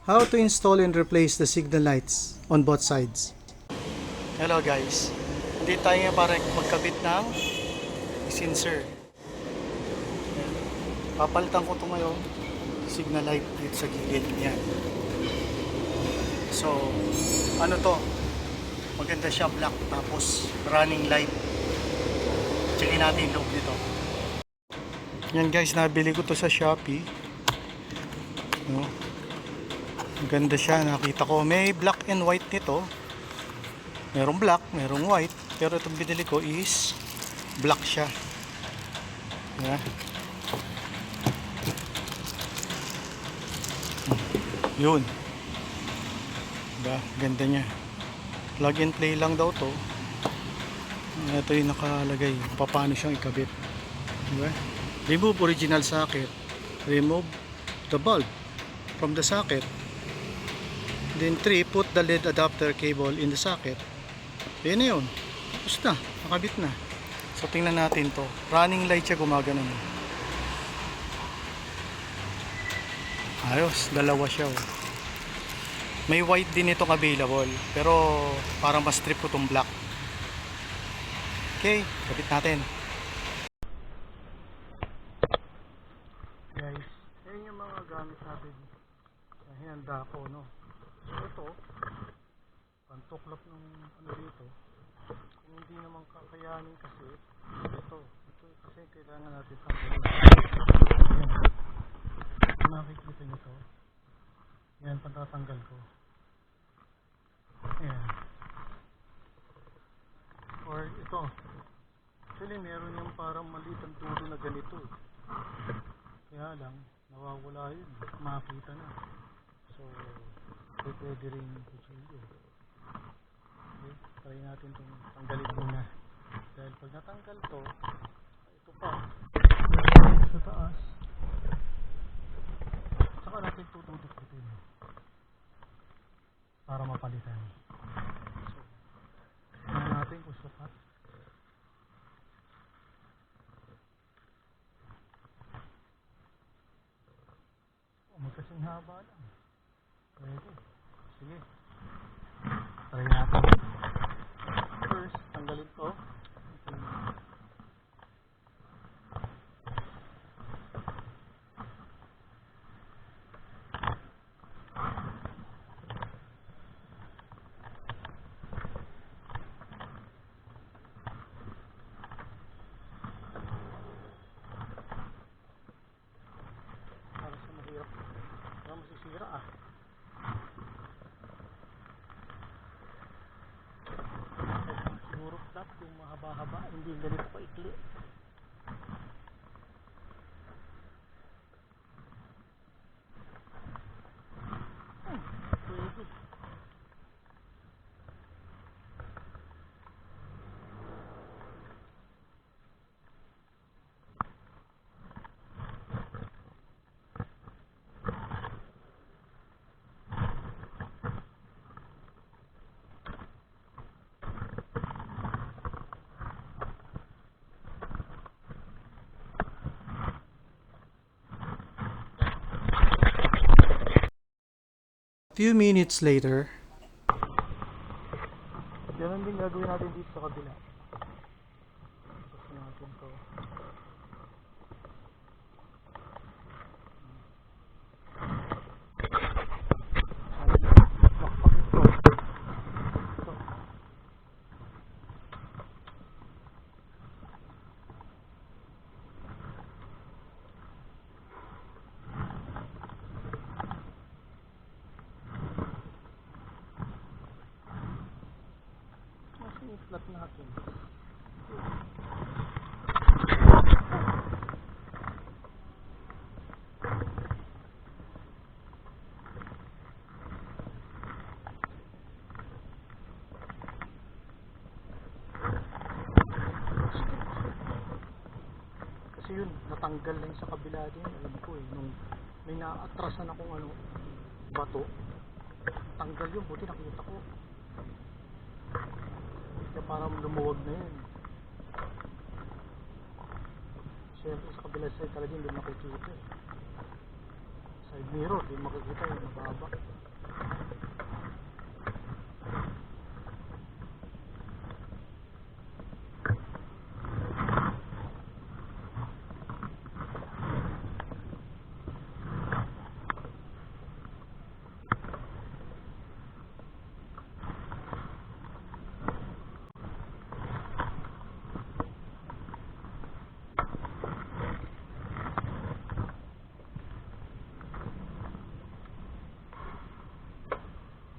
How to install and replace the signal lights on both sides. Hello guys, hindi tayo nga para magkabit ng sensor. Papalitan ko ito ngayon, signal light dito sa gilid. Yan. So, ano to? Maganda siya, black, tapos running light. Checkin natin yung loob nito. Yan guys, nabili ko to sa Shopee. No? Maganda siya, nakita ko. May black and white nito. Merong black, merong white. Pero itong binili ko is black siya. Yeah. Yun. Diba? Ganda niya. Plug and play lang daw to. Ito yung nakalagay. Paano siyang ikabit. Diba? Remove original socket. Remove the bulb from the socket. Then 3, put the LED adapter cable in the socket. Yan na yun. Tapos na. Nakabit na. So tingnan natin to. Running light siya, gumagana na. Ayos. Dalawa siya. Oh. May white din itong available. Pero parang mas trip ko itong black. Okay. Kabit natin. Guys. Yan yung mga gamit natin. Hinanda ko, no? Ito, pantuklap ng ano dito. Kung hindi naman kakayanin kasi, ito kasi kailangan natin tanggalin. Nakikita nyo to. Yan, patatanggal ko. Ayan. Or ito. Actually, meron yung parang maliit ang tulo na ganito. Kaya lang, nawawala yun. Makita na. So, pwede rin kutsilyo. Okay, try natin itong tanggalin muna. Dahil pag natanggal to, ito pa. Sa taas. Saka natin tututukin. Para mapalitan. So, tingnan natin kung sapat. Magkasing haba lang. Pwede. Sige. Try natin. First, tanggalin ko. Para sa mahirap. Para masisira ah. Siguro flat yung mahaba-haba, hindi ganito pa ikli. Pwede. Few minutes later, ganun din gagawin natin dito sa kabila. Tapos natin to. I-flat natin. Kasi yun, natanggal lang sa kabila din. Alam ko eh, nung may naatrasan akong ano, bato, tanggal yun, buti nakita ko. Kaya parang lumuwag na yun. Siyempre sa kabila side talaga hindi nakikita eh. Side mirror, di makikita yung mababa.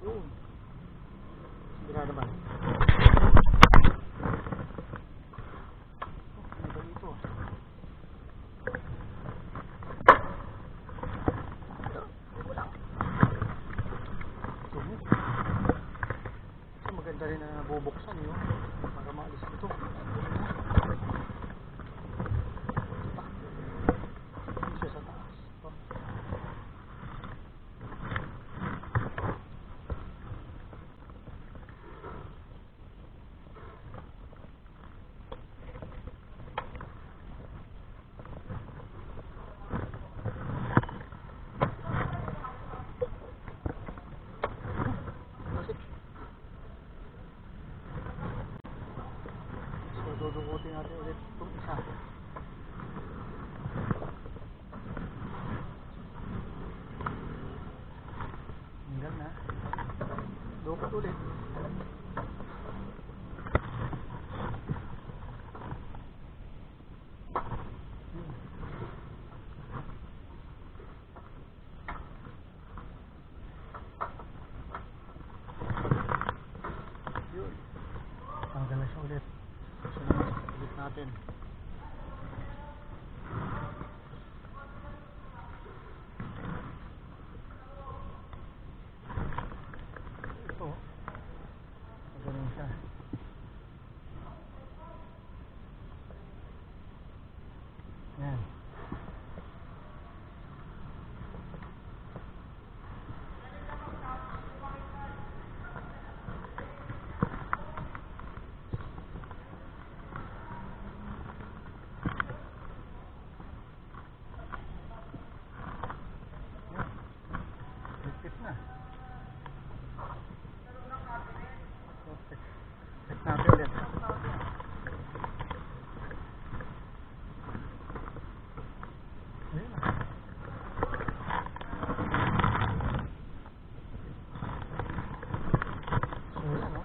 Yun. Sira naman. Ano ba ito? Wala. Tumo. Ito maganda rin na bubuksan yun. Para maalis ito. Hindi siya sa taas. Ito. Dudukutin natin ulit itong isa. Hanggang na. Dukot ulit. Yun. Tanggal na siya ulit. Ulit natin. Ito. Ganun siya. Yan. Ligpit na. Check natin ulit. Ayun na. So yan o.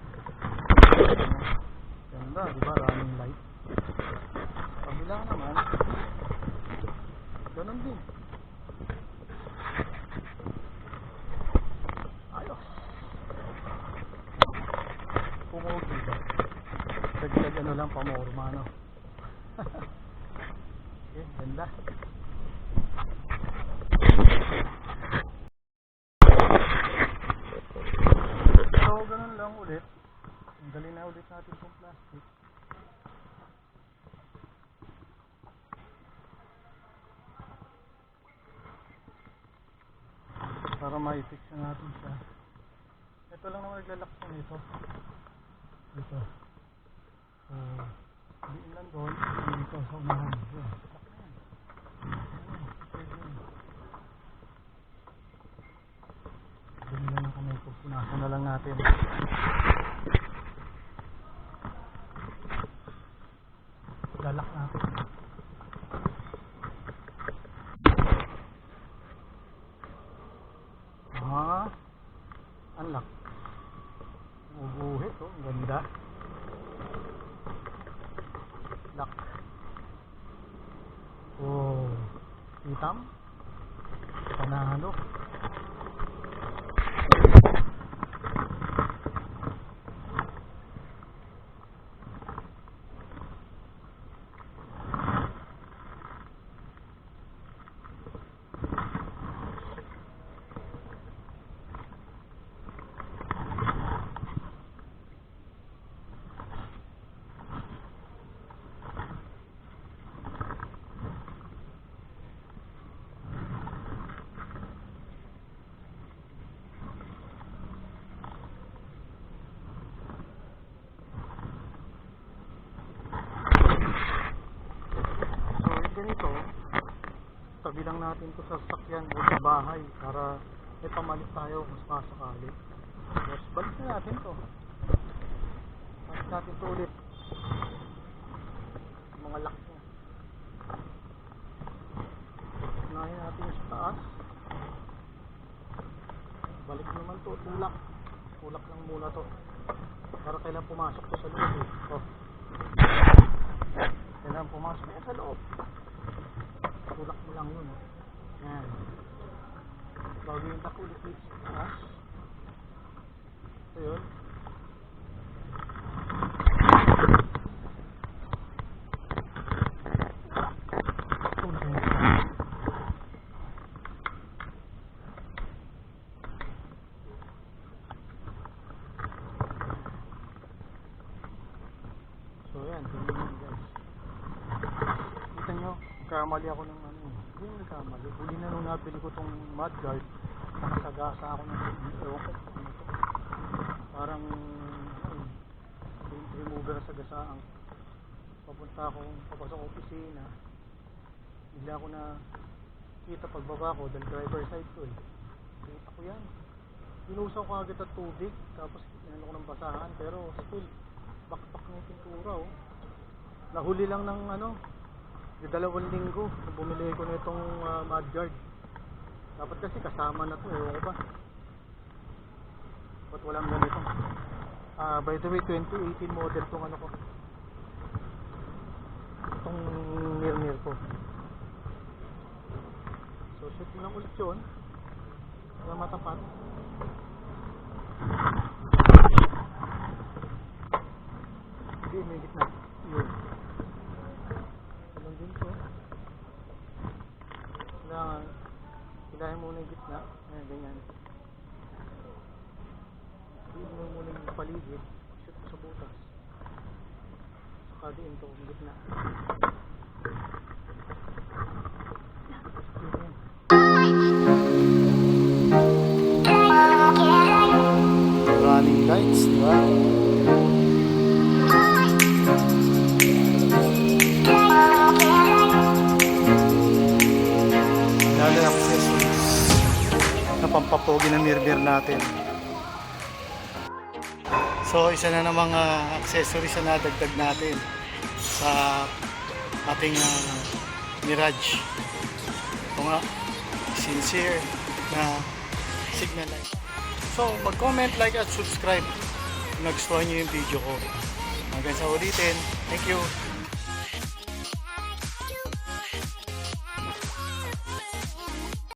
Ganda, diba? Running light. Kabila naman. Ganun din. Ayos. Pumugi ba? Dagdag ano lang, pamorma no. Okay, ganda. So ganun lang ulit. Tanggalin na ulit natin itong plastic. Para ma-fix na natin siya. Ito lang naman naglalak ko nito. Dito. So, diin lang doon. Dito sa unahan. Yun. Lock na yan. Dumi lang ang kamay ko. Punasan na lang natin. Lalak natin. Unlock. Ubuhit, oh, ang ganda. Lock. Oh, hitam. Panalo. bilang natin to sa sasakyan o sa bahay para may pamalit tayo kung sakasakali. Tapos balik na natin to. Balik natin to ulit. Mga lock niya. Unahin natin yung sa taas. Balik naman to, tulak. Tulak lang muna to. Para kailan pumasok to sa loob eh. Oh. Kailan pumasok yan sa loob. Tulak mo lang yun. Yan. Bago yung tako ulit dito sa taas. So yun. So yan, tingnan nyo guys. Kita nyo, kamali ako ng ano. Hindi yung kamali. Huli na nung nabili ko tong mudguard, nakasagasa ako ng ewan ko. Parang remover sa gasaan. Papunta akong papasok opisina. Bigla ako na kita pagbaba ko dahil driver side ko eh. Kita ko yan. Pinusaw ko agad at tubig. Tapos inano ko ng basahan. Pero still, bakbak na yung pintura oh. Nahuli lang ng ano, 2 linggo nung bumili ko nitong mudguard. Dapat kasi kasama na to eh, ewan ko ba. Ba't walang ganito? By the way, 2018 model tong ano ko. Itong mirror ko. So shoot mo lang ulit yun para matapat. Hindi, may gitna yun. Alam din ko kailangan hilahin muna yung gitna. Ayan, ganyan. Hilahin mo muna yung paligid. Shoot mo sa butas. Saka diin to yung gitna. Running lights, diba? Lalo na accessories na pampapogi ng mirror natin. So isa na namang accessories na nadagdag natin sa ating Mirage. Ito nga, sincere na signal light. So mag-comment, like at subscribe kung nagustuhan nyo yung video ko. Hanggang sa ulitin. Thank you.